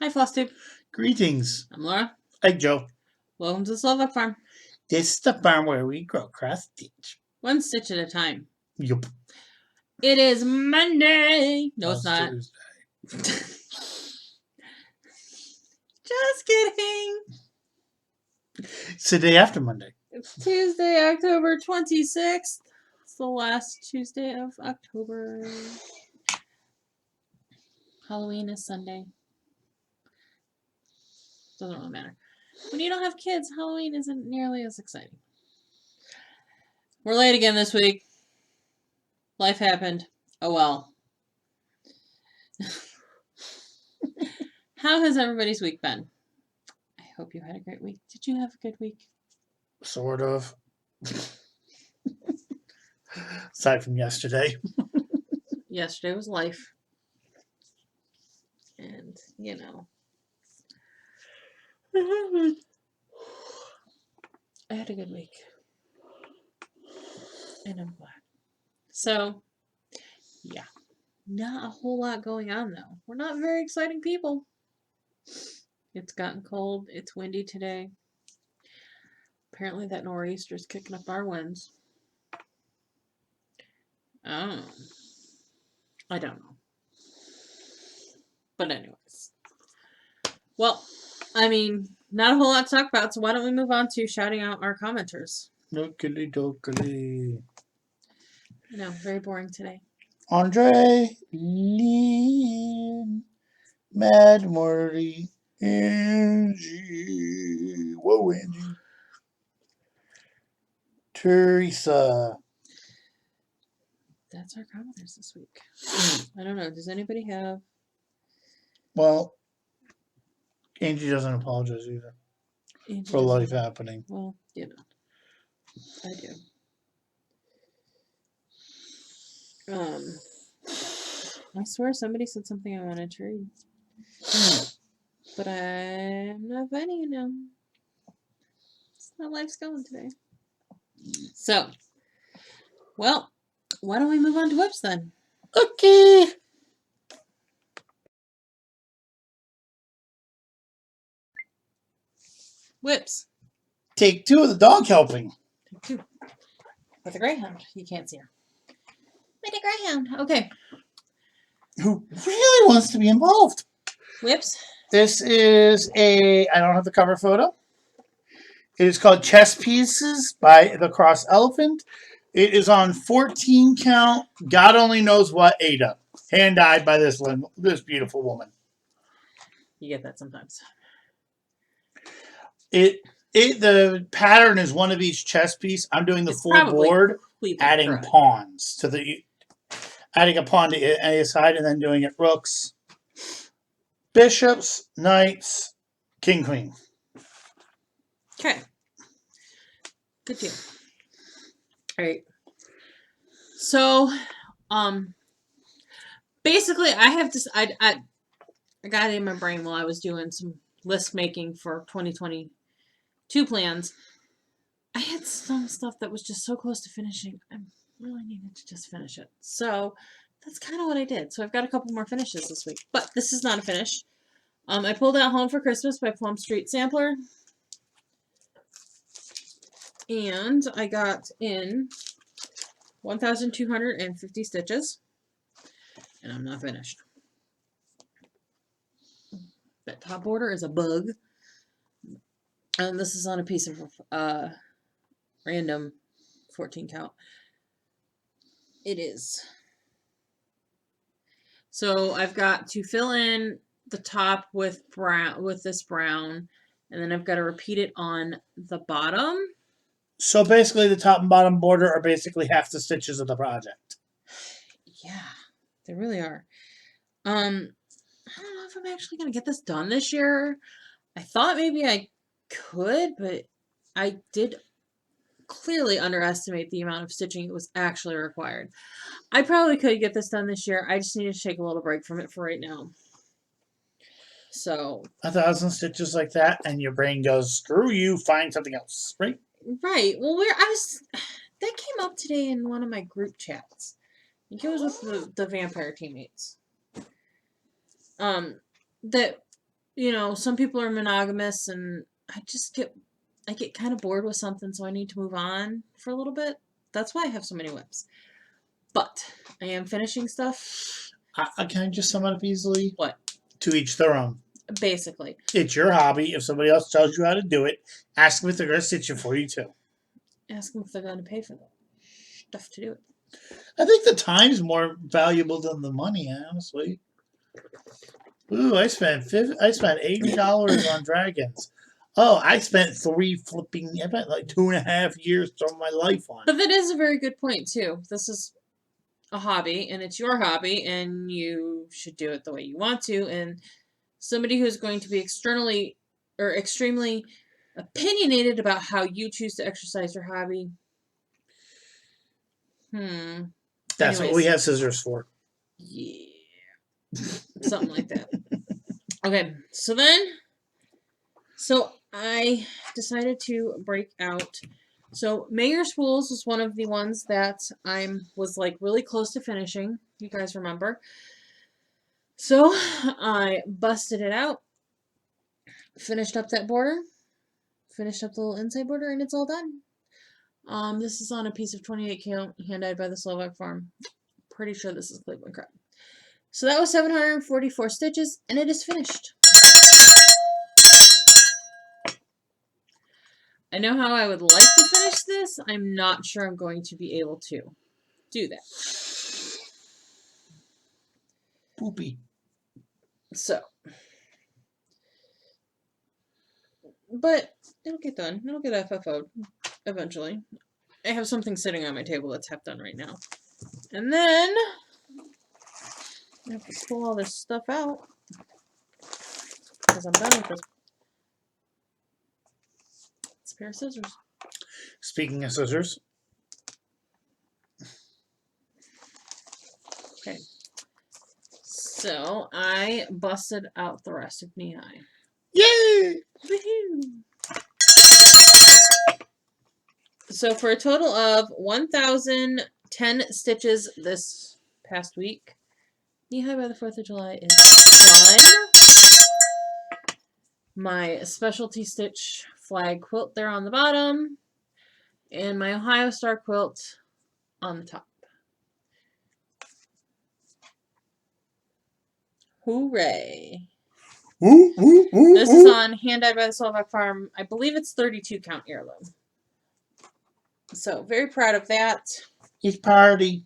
Hi, Flosstube. Greetings. I'm Laura. Hi, Joe. Welcome to the Slovak Farm. This is the farm where we grow cross stitch. One stitch at a time. Yup. It is Monday. No, it's not. Tuesday. Just kidding. It's the day after Monday. It's Tuesday, October 26th. It's the last Tuesday of October. Halloween is Sunday. Doesn't really matter. When you don't have kids, Halloween isn't nearly as exciting. We're late again this week. Life happened. Oh well. How has everybody's week been? I hope you had a great week. Did you have a good week? Sort of. Aside from yesterday. Yesterday was life. And, you know. I had a good week. And I'm glad. So, yeah. Not a whole lot going on, though. We're not very exciting people. It's gotten cold. It's windy today. Apparently that nor'easter's kicking up our winds. Oh. I don't know. But anyways. Well, I mean, not a whole lot to talk about, so why don't we move on to shouting out our commenters? Dokily dokily. I know, very boring today. Andre, Lean, Mad Morty, Angie. Whoa, Angie. Teresa. That's our commenters this week. I don't know. Does anybody have... Well, Angie doesn't apologize either. Angie for doesn't- life happening. Well, you know. I do. I swear somebody said something I wanted to read. But I'm not finding it now. It's how life's going today. So, well, why don't we move on to whips then? Okay. Whips. Take 2 of the dog helping. Take 2. With a greyhound. You can't see her. With a greyhound. Okay. Who really wants to be involved? Whips. This is I don't have the cover photo. It is called Chess Pieces by the Cross Elephant. It is on 14 count. God only knows what Ada. Hand dyed by this beautiful woman. You get that sometimes. The pattern is one of each chess piece. I'm doing the full board, adding pawns to adding a pawn to a side, and then doing it rooks, bishops, knights, king, queen. Okay. Good deal. All right. So, basically, I got it in my brain while I was doing some list making for 2022 plans. I had some stuff that was just so close to finishing. I really needed to just finish it. So that's kind of what I did. So I've got a couple more finishes this week. But this is not a finish. I pulled out Home for Christmas by Plum Street Sampler. And I got in 1,250 stitches. And I'm not finished. That top border is a bug. And this is on a piece of random 14 count. It is. So I've got to fill in the top with this brown, and then I've got to repeat it on the bottom. So basically the top and bottom border are basically half the stitches of the project. Yeah, they really are. I don't know if I'm actually going to get this done this year. I thought maybe I could, but I did clearly underestimate the amount of stitching it was actually required. I probably could get this done this year. I just need to take a little break from it for right now. So 1,000 stitches like that, and your brain goes, screw you, find something else, right? Right. Well, that came up today in one of my group chats. I think it was with the vampire teammates. That you know, some people are monogamous, and I get kind of bored with something, so I need to move on for a little bit. That's why I have so many whips. But I am finishing stuff. Can I just sum it up easily? What? To each their own. Basically. It's your hobby. If somebody else tells you how to do it, ask them if they're going to stitch it for you too. Ask them if they're going to pay for the stuff to do it. I think the time's more valuable than the money, honestly. Ooh, I spent $80 on dragons. Oh, I spent like 2.5 years of my life on it. But that is a very good point too. This is a hobby, and it's your hobby, and you should do it the way you want to. And somebody who's going to be extremely opinionated about how you choose to exercise your hobby. That's what we have scissors for. Yeah. Something like that. Okay, so I decided to break out. So Mayor's Schools was one of the ones that was like really close to finishing. You guys remember? So I busted it out, finished up that border, finished up the little inside border, and it's all done. This is on a piece of 28 count, hand-dyed by the Slovak farm. Pretty sure this is Cleveland crab. So that was 744 stitches, and it is finished. I know how I would like to finish this. I'm not sure I'm going to be able to do that. Poopy. So, but it'll get done. It'll get FFO'd eventually. I have something sitting on my table that's half done right now. And then I have to pull all this stuff out because I'm done with this. It's a pair of scissors. Speaking of scissors. Okay. So I busted out the rest of knee high. Yay! Woohoo! So for a total of 1,010 stitches this past week. Knee high by the 4th of July is done. My specialty stitch flag quilt there on the bottom. And my Ohio Star quilt on the top. Hooray! Ooh, ooh, ooh, This is on Hand Dyed by the Slovak Farm. I believe it's 32 count heirloom. So very proud of that. It's party.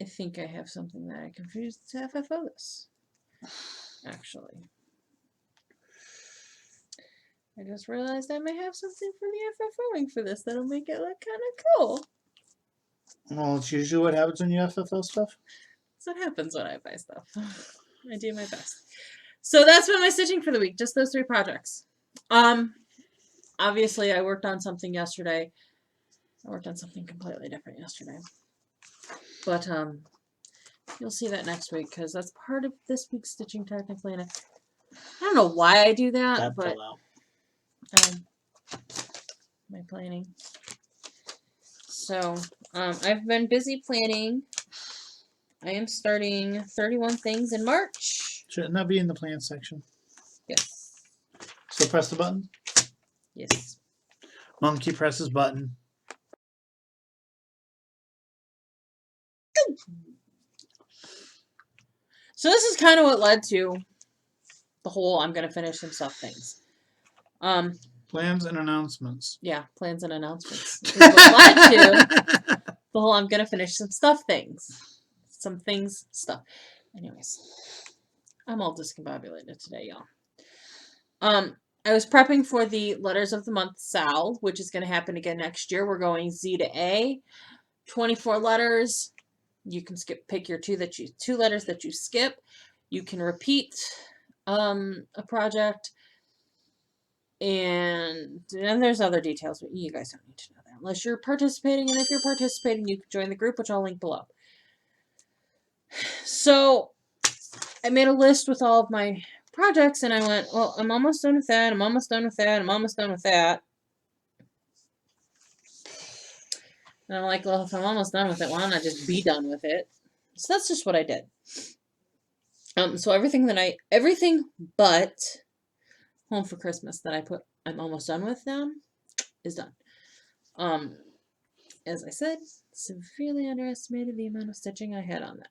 I think I have something that I confused to FFO this. Actually. I just realized I may have something for the FFOing for this that'll make it look kind of cool. Well, it's usually what happens when you FFO stuff. That's what happens when I buy stuff. I do my best. So that's been my stitching for the week. Just those 3 projects. Obviously, I worked on something yesterday. I worked on something completely different yesterday. But you'll see that next week because that's part of this week's stitching technically. And I don't know why I do that, but my planning. So I've been busy planning. I am starting 31 things in March. Shouldn't that be in the plan section? Yes. So press the button. Yes. Monkey presses button. So this is kind of what led to the whole I'm going to finish some stuff things. Plans and announcements. Yeah, plans and announcements. This is what led to the whole I'm going to finish some stuff things. Some things, stuff. Anyways, I'm all discombobulated today, y'all. I was prepping for the Letters of the Month Sal, which is going to happen again next year. We're going Z to A. 24 letters. You can pick your 2 letters that you skip. You can repeat a project. And there's other details, but you guys don't need to know that unless you're participating. And if you're participating, you can join the group, which I'll link below. So I made a list with all of my projects, and I went, well, I'm almost done with that. I'm almost done with that. I'm almost done with that. And I'm like, well, if I'm almost done with it, why don't I just be done with it? So that's just what I did. So everything but Home for Christmas that I'm almost done with now is done. As I said, severely underestimated the amount of stitching I had on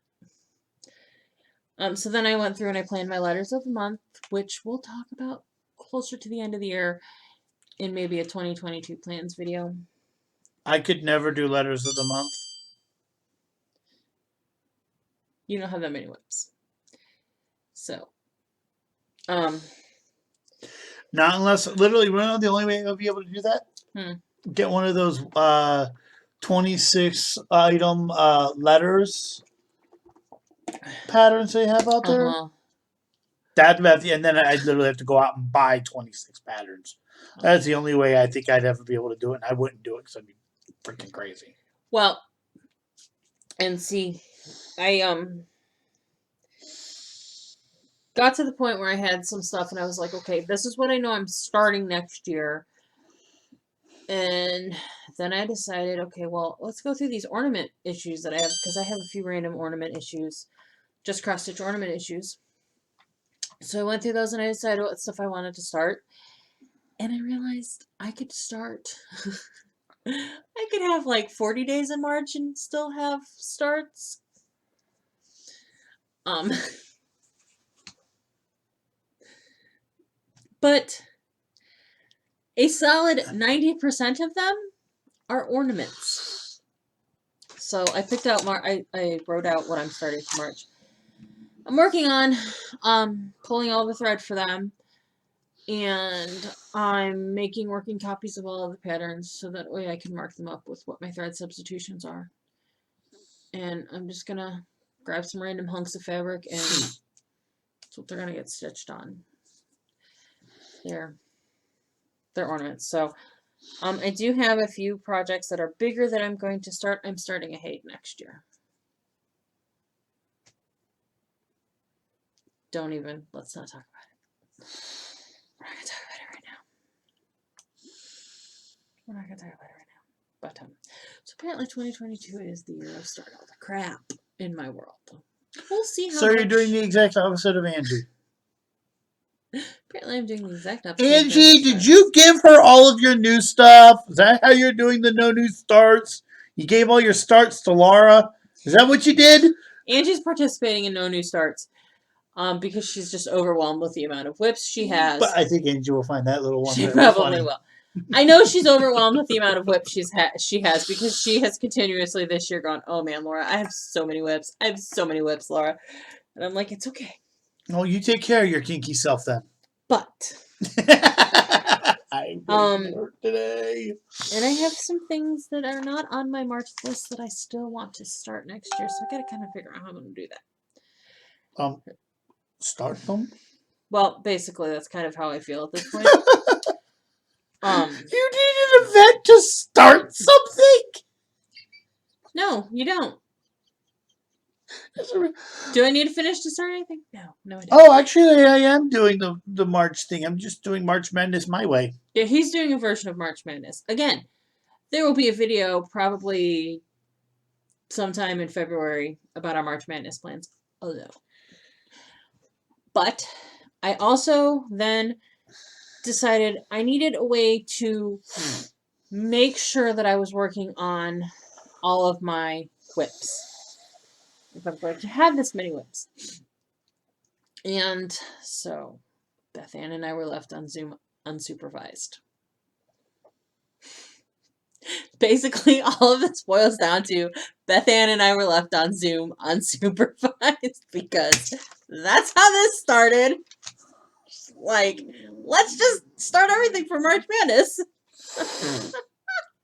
that. So then I went through and I planned my letters of the month, which we'll talk about closer to the end of the year in maybe a 2022 plans video. I could never do letters of the month. You don't have that many whips. So, not unless literally, you know, the only way I'll be able to do that, get one of those 26 item letters patterns they have out there. And then I literally have to go out and buy 26 patterns. That's the only way I think I'd ever be able to do it, and I wouldn't do it because I'd be freaking crazy. Well, and see, I got to the point where I had some stuff and I was like, okay, this is what I know I'm starting next year. And then I decided, okay, well, let's go through these ornament issues that I have, because I have a few random ornament issues, just cross-stitch ornament issues. So I went through those and I decided what stuff I wanted to start. And I realized I could start. I could have like 40 days in March and still have starts. But a solid 90% of them are ornaments. So I picked out I wrote out what I'm starting for March. I'm working on pulling all the thread for them, and I'm making working copies of all of the patterns so that way I can mark them up with what my thread substitutions are. And I'm just gonna grab some random hunks of fabric and that's what they're gonna get stitched on. They're ornaments. So I do have a few projects that are bigger that I'm going to start. I'm starting a Haid next year. Let's not talk about it. We're not going to talk about it right now. We're not going to talk about it right now. But, so apparently 2022 is the year of start all the crap in my world. We'll see how So you're doing the exact opposite of Angie. Apparently I'm doing the exact opposite. Angie, did you give her all of your new stuff? Is that how you're doing the no new starts? You gave all your starts to Laura? Is that what you did? Angie's participating in no new starts. Because she's just overwhelmed with the amount of whips she has. But I think Angie will find that little one. She probably will. I know she's overwhelmed with the amount of whips she has because she has continuously this year gone, oh man, Laura, I have so many whips. I have so many whips, Laura. And I'm like, it's okay. Oh, you take care of your kinky self then. But I'm going to work today. And I have some things that are not on my March list that I still want to start next year. So I got to kind of figure out how I'm going to do that. Start them? Well, basically, that's kind of how I feel at this point. You need an event to start something? No, you don't. Do I need to finish to start anything? No, I don't. Oh, actually, I am doing the March thing. I'm just doing March Madness my way. Yeah, he's doing a version of March Madness. Again, there will be a video probably sometime in February about our March Madness plans. Although. But I also then decided I needed a way to make sure that I was working on all of my whips. If I'm going to have this many whips. And so Beth Ann and I were left on Zoom unsupervised. Basically, all of this boils down to Beth Ann and I were left on Zoom unsupervised because that's how this started. Like, let's just start everything for March Madness.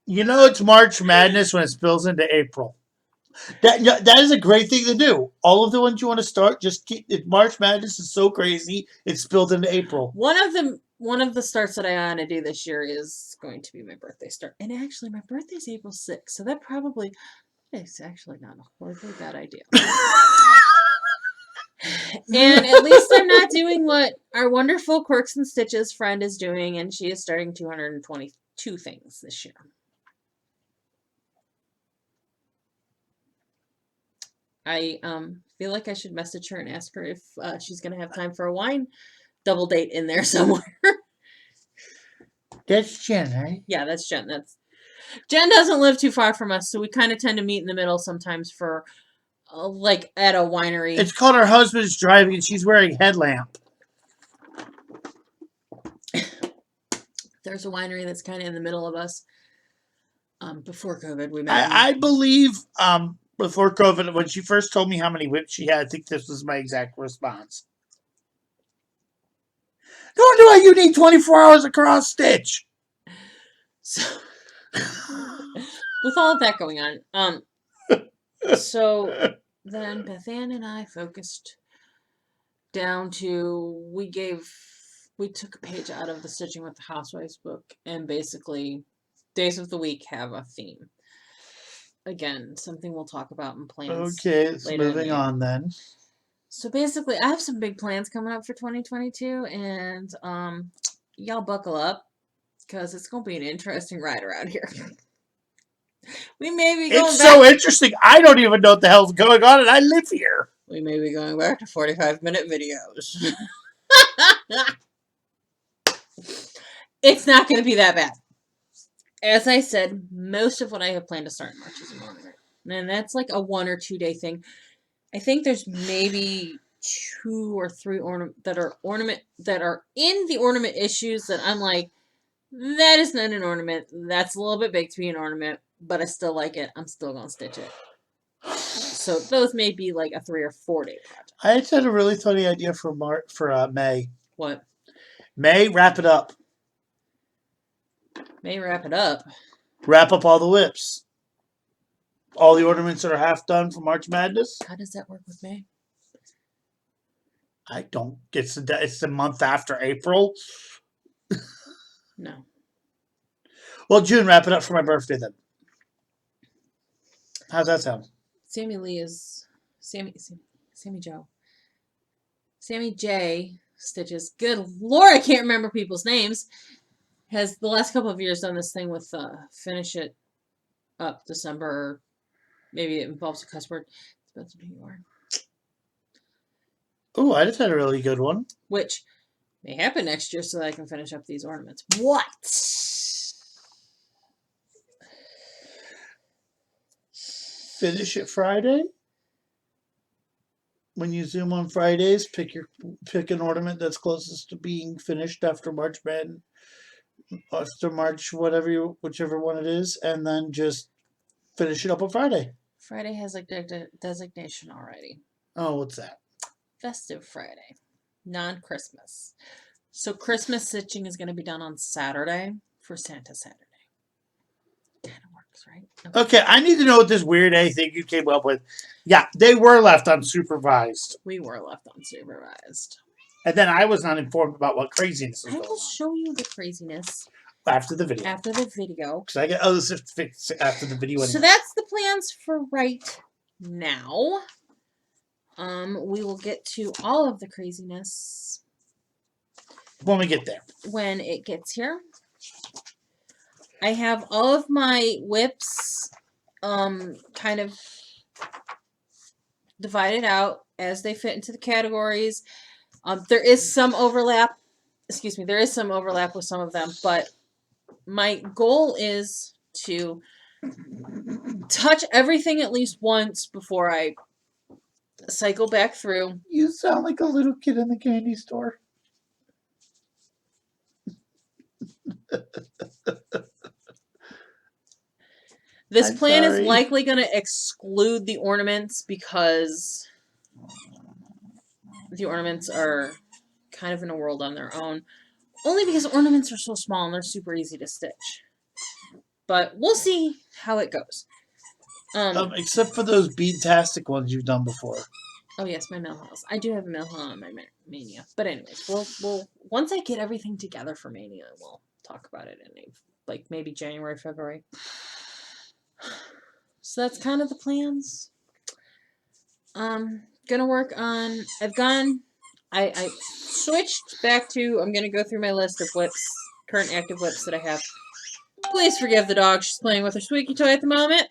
You know it's March Madness when it spills into April. That is a great thing to do. All of the ones you want to start, just keep it. March Madness is so crazy, it spilled into April. One of the starts that I want to do this year is going to be my birthday start. And actually, my birthday's April 6th, so that probably is actually not a horribly bad idea. And at least I'm not doing what our wonderful Quirks and Stitches friend is doing, and she is starting 222 things this year. I feel like I should message her and ask her if she's gonna have time for a wine double date in there somewhere. That's Jen, right? Yeah, that's Jen. Jen doesn't live too far from us, so we kind of tend to meet in the middle sometimes for like at a winery. It's called Her Husband's Driving, and she's wearing a headlamp. There's a winery that's kind of in the middle of us. Before COVID, we met. I believe before COVID, when she first told me how many whips she had, I think this was my exact response. No wonder why you need 24 hours of cross stitch. So, with all of that going on, so then Beth Ann and I focused down to we took a page out of the Stitching with the Housewives book, and basically days of the week have a theme. Again, something we'll talk about in plans. Okay, so moving on then. So basically, I have some big plans coming up for 2022, and y'all buckle up because it's gonna be an interesting ride around here. We may be going. It's so interesting. I don't even know what the hell's going on, and I live here. We may be going back to 45-minute videos. It's not going to be that bad. As I said, most of what I have planned to start in March is an ornament. And that's like a 1 or 2 day thing. I think there's maybe 2 or 3 that are in the ornament issues that I'm like, that is not an ornament. That's a little bit big to be an ornament, but I still like it. I'm still going to stitch it. So those may be like a 3 or 4 day project. I just had a really funny idea for May. What? May, wrap it up. May wrap it up. Wrap up all the whips. All the ornaments that are half done for March Madness. How does that work with May? I don't. It's the month after April. No. Well, June, wrap it up for my birthday then. How's that sound? Sammy J stitches. Good Lord, I can't remember people's names. Has the last couple of years done this thing with finish it up December. Maybe it involves a cuss word. Depends on who you are. Oh, I just had a really good one. Which may happen next year so that I can finish up these ornaments. What? Finish it Friday. When you Zoom on Fridays, pick an ornament that's closest to being finished after March Madness. After March, whichever one it is, and then just finish it up on Friday. Friday has like designation already. Oh, what's that? Festive Friday, non-Christmas. So Christmas stitching is going to be done on Saturday for Santa Saturday. Kind of works, right? Okay, I need to know what this weird A thing you came up with. Yeah, they were left unsupervised. We were left unsupervised. And then I was not informed about what craziness was I going will on. show you the craziness After the video. after the video. Because I get other stuff to fix after the video anyway. So that's the plans for right now. We will get to all of the craziness when we get there. When it gets here. I have all of my whips kind of divided out as they fit into the categories. There is some overlap. Excuse me. There is some overlap with some of them, but my goal is to touch everything at least once before I cycle back through. You sound like a little kid in the candy store. This plan is likely going to exclude the ornaments because the ornaments are kind of in a world on their own. Only because ornaments are so small and they're super easy to stitch. But we'll see how it goes. Except for those bead-tastic ones you've done before. Oh yes, my mail house. I do have a mail house on my Mania. But anyways, we'll once I get everything together for Mania, we'll talk about it in like maybe January, February. So that's kind of the plans. Gonna work on. I switched back to. I'm gonna go through my list of whips, current active whips that I have. Please forgive the dog. She's playing with her squeaky toy at the moment.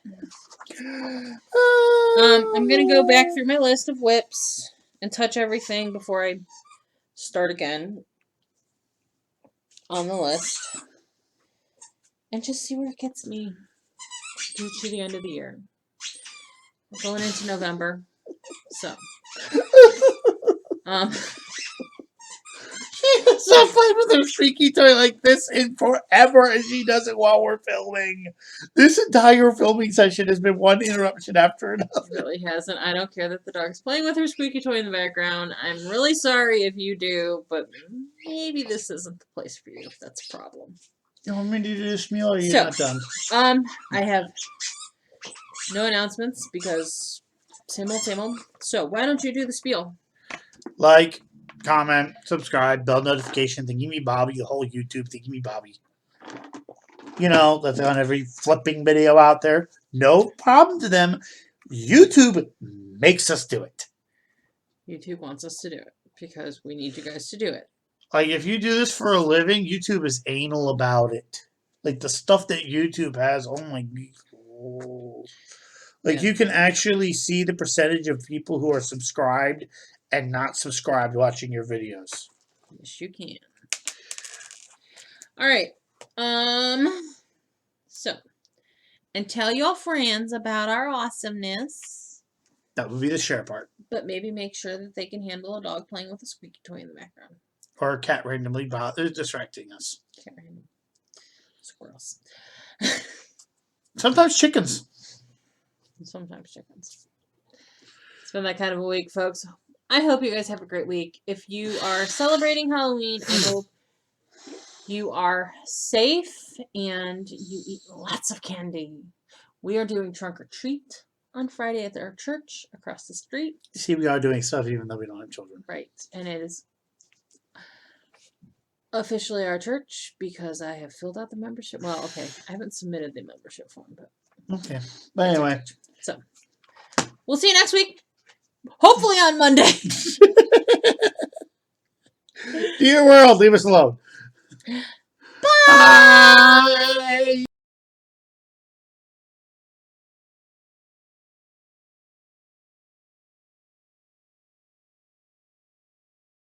I'm gonna go back through my list of whips and touch everything before I start again on the list, and just see where it gets me due to the end of the year. We're going into November, so She has not played with her squeaky toy like this in forever, and she does it while we're filming. This entire filming session has been one interruption after another. It really hasn't. I don't care that the dog's playing with her squeaky toy in the background. I'm really sorry if you do, but maybe this isn't the place for you if that's a problem. You want me to do this meal, or are you So, not done? I have no announcements because same old, same old. So why don't you do the spiel? Like, comment, subscribe, bell notification, thingy me Bobby, the whole YouTube thingy me Bobby. You know, that's on every flipping video out there. No problem to them. YouTube makes us do it. YouTube wants us to do it because we need you guys to do it. Like, if you do this for a living, YouTube is anal about it. Like, the stuff that YouTube has, oh my God. Like, Yeah. you can actually see the percentage of people who are subscribed and not subscribed watching your videos. Yes, you can. All right. So, and tell your friends about our awesomeness. That would be the share part. But maybe make sure that they can handle a dog playing with a squeaky toy in the background. Or a cat randomly distracting us. Cat random. Squirrels. Sometimes chickens. Sometimes chickens. It's been that kind of a week, folks. I hope you guys have a great week. If you are celebrating Halloween, I hope you are safe and you eat lots of candy. We are doing trunk or treat on Friday at our church across the street. See, we are doing stuff even though we don't have children. Right. And it is officially our church because I have filled out the membership. Well, okay. I haven't submitted the membership form, but Okay. But anyway. So, we'll see you next week. Hopefully on Monday. Dear world, leave us alone. Bye.